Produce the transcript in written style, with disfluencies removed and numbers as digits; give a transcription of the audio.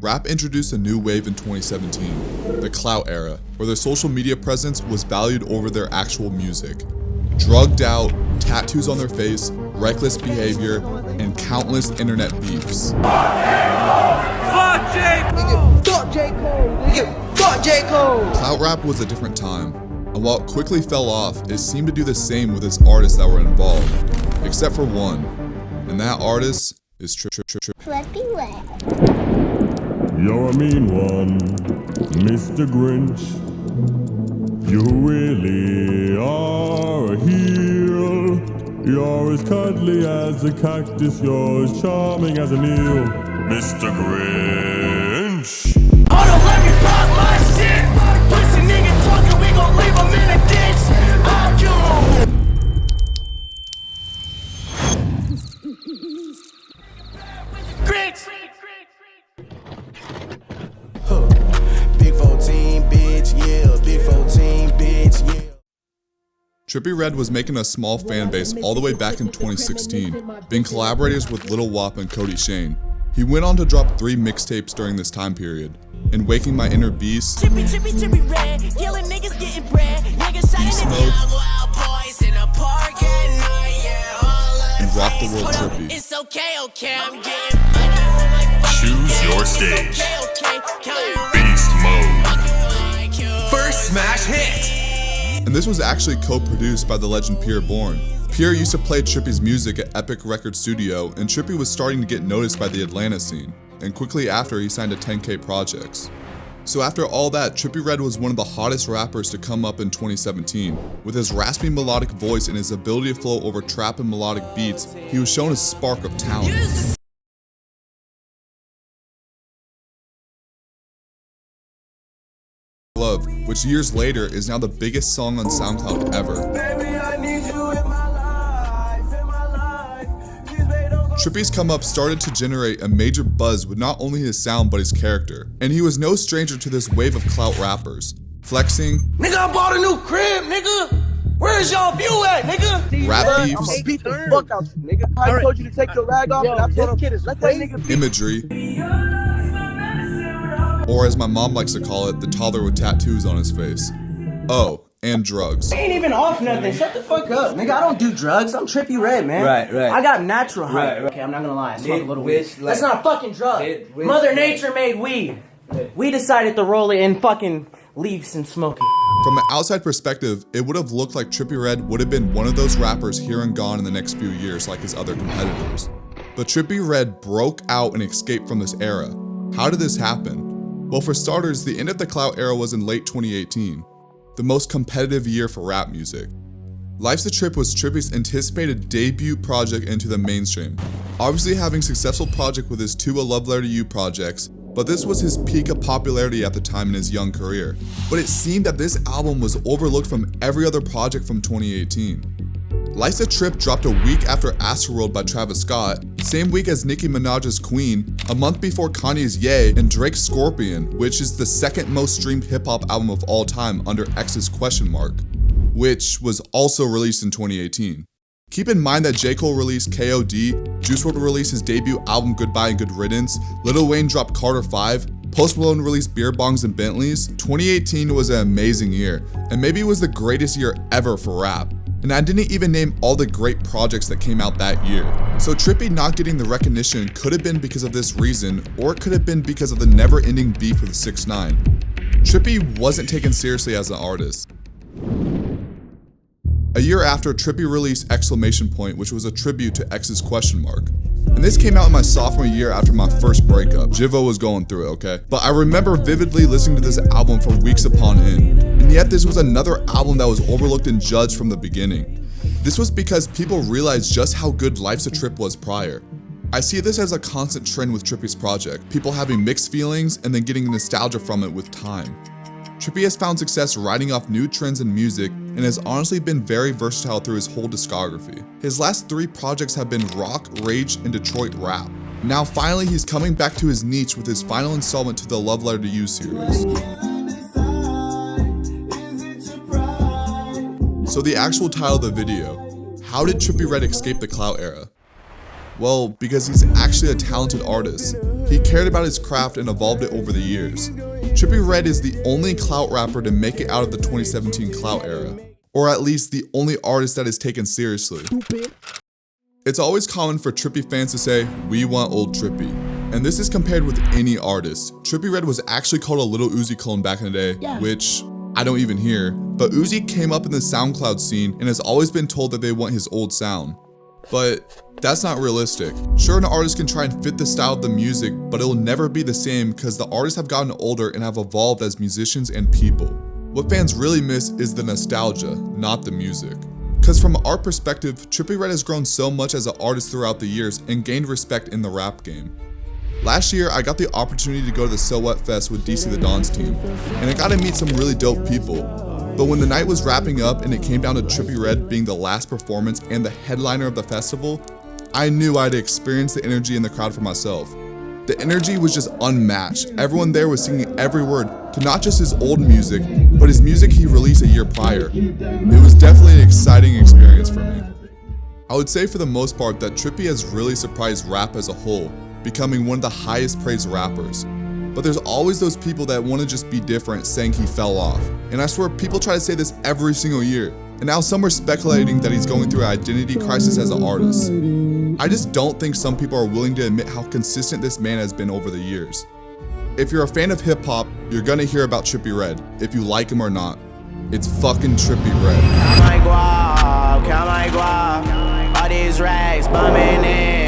Rap introduced a new wave in 2017, the clout era, where their social media presence was valued over their actual music. Drugged out, tattoos on their face, reckless behavior, and countless internet beefs. Fuck J. Cole! Fuck J. Cole! Fuck J. Cole! Clout rap was a different time, and while it quickly fell off, it seemed to do the same with its artists that were involved, except for one, and that artist is Trippie Redd. You're a mean one, Mr. Grinch. You really are a heel. You're as cuddly as a cactus, you're as charming as an eel, Mr. Grinch. Hold on, let me pop my shit. Pussy nigga talking, we gon' leave him in a ditch. Grinch. Big 14, bitch, yeah. Big 14, bitch, yeah. Trippie Redd was making a small fan base all the way back in 2016, being collaborators with Lil Wayne and Cody Shane. He went on to drop 3 mixtapes during this time period, in Waking My Innerbeast, Trippie Red, yelling niggas getting bread, niggas shining in the out boys in a park at night, yeah. and Rock The World Trippie. It's okay, I'm getting money. Choose your stage. Beast mode. First smash hit! And this was actually co-produced by the legend Piere Bourne. Piere used to play Trippie's music at Epic Record Studio, and Trippie was starting to get noticed by the Atlanta scene, and quickly after he signed to 10K Projects. So after all that, Trippie Redd was one of the hottest rappers to come up in 2017. With his raspy melodic voice and his ability to flow over trap and melodic beats, he was shown a spark of talent. Love, which years later is now the biggest song on SoundCloud ever. Trippie's come up started to generate a major buzz with not only his sound but his character, and he was no stranger to this wave of clout rappers. Flexing, Nigga, I bought a new crib, nigga. Where's y'all view at, nigga? rap beefs, Beat the fuck out you, nigga. I told you to take your rag off, and I told him, kid is let that nigga beat. imagery, or as my mom likes to call it, the toddler with tattoos on his face. Oh, and drugs. I ain't even off nothing. Shut the fuck up, nigga. I don't do drugs. I'm Trippie Redd, man. Right. I got natural hype. Right. Okay, I'm not gonna lie. I smoke a little weed. Which, like- That's not a fucking drug. Mother Nature made weed. We decided to roll it in fucking leaves and smoke it. From an outside perspective, it would have looked like Trippie Redd would have been one of those rappers here and gone in the next few years like his other competitors. But Trippie Redd broke out and escaped from this era. How did this happen? Well, for starters, the end of the clout era was in late 2018, the most competitive year for rap music. Life's a Trip was Trippie's anticipated debut project into the mainstream, obviously having successful project with his 2 A Love Letter to You projects, but this was his peak of popularity at the time in his young career. But it seemed that this album was overlooked from every other project from 2018. Life's a Trip dropped a week after Astroworld by Travis Scott, same week as Nicki Minaj's Queen, a month before Kanye's Ye and Drake's Scorpion, which is the second most streamed hip-hop album of all time under X's Question Mark, which was also released in 2018. Keep in mind that J. Cole released KOD, Juice Wrld released his debut album Goodbye and Good Riddance, Lil Wayne dropped Carter 5, Post Malone released Beer Bongs and Bentleys. 2018 was an amazing year, and maybe it was the greatest year ever for rap. And I didn't even name all the great projects that came out that year. So Trippie not getting the recognition could have been because of this reason, or it could have been because of the never-ending beef with 6ix9ine. Trippie wasn't taken seriously as an artist. A year after, Trippie released Exclamation Point, which was a tribute to X's Question Mark. And this came out in my sophomore year after my first breakup. Jivo was going through it, okay? But I remember vividly listening to this album for weeks upon end. And yet this was another album that was overlooked and judged from the beginning. This was because people realized just how good Life's a Trip was prior. I see this as a constant trend with Trippie's project, people having mixed feelings and then getting nostalgia from it with time. Trippie has found success riding off new trends in music and has honestly been very versatile through his whole discography. His last 3 projects have been rock, rage, and Detroit rap. Now finally he's coming back to his niche with his final installment to the Love Letter to You series. So the actual title of the video, how did Trippie Redd escape the clout era? Well, because he's actually a talented artist. He cared about his craft and evolved it over the years. Trippie Redd is the only clout rapper to make it out of the 2017 clout era, or at least the only artist that is taken seriously. It's always common for Trippie fans to say, "We want old Trippie." And this is compared with any artist. Trippie Redd was actually called a Lil Uzi clone back in the day, which I don't even hear. But Uzi came up in the Soundcloud scene and has always been told that they want his old sound. But that's not realistic. Sure, an artist can try and fit the style of the music, but it'll never be the same because the artists have gotten older and have evolved as musicians and people. What fans really miss is the nostalgia, not the music. Because from our perspective, Trippie Redd has grown so much as an artist throughout the years and gained respect in the rap game. Last year, I got the opportunity to go to the So What Fest with DC the Don's team, and I got to meet some really dope people. But when the night was wrapping up and it came down to Trippie Redd being the last performance and the headliner of the festival, I knew I had to experience the energy in the crowd for myself. The energy was just unmatched. Everyone there was singing every word to not just his old music, but his music he released a year prior. It was definitely an exciting experience for me. I would say for the most part that Trippie has really surprised rap as a whole, becoming one of the highest praised rappers. But there's always those people that want to just be different saying he fell off. And I swear people try to say this every single year. And now some are speculating that he's going through an identity crisis as an artist. I just don't think some people are willing to admit how consistent this man has been over the years. If you're a fan of hip hop, you're gonna hear about Trippie Redd, if you like him or not. It's fucking Trippie Redd. Count my guap, all these racks bumming in.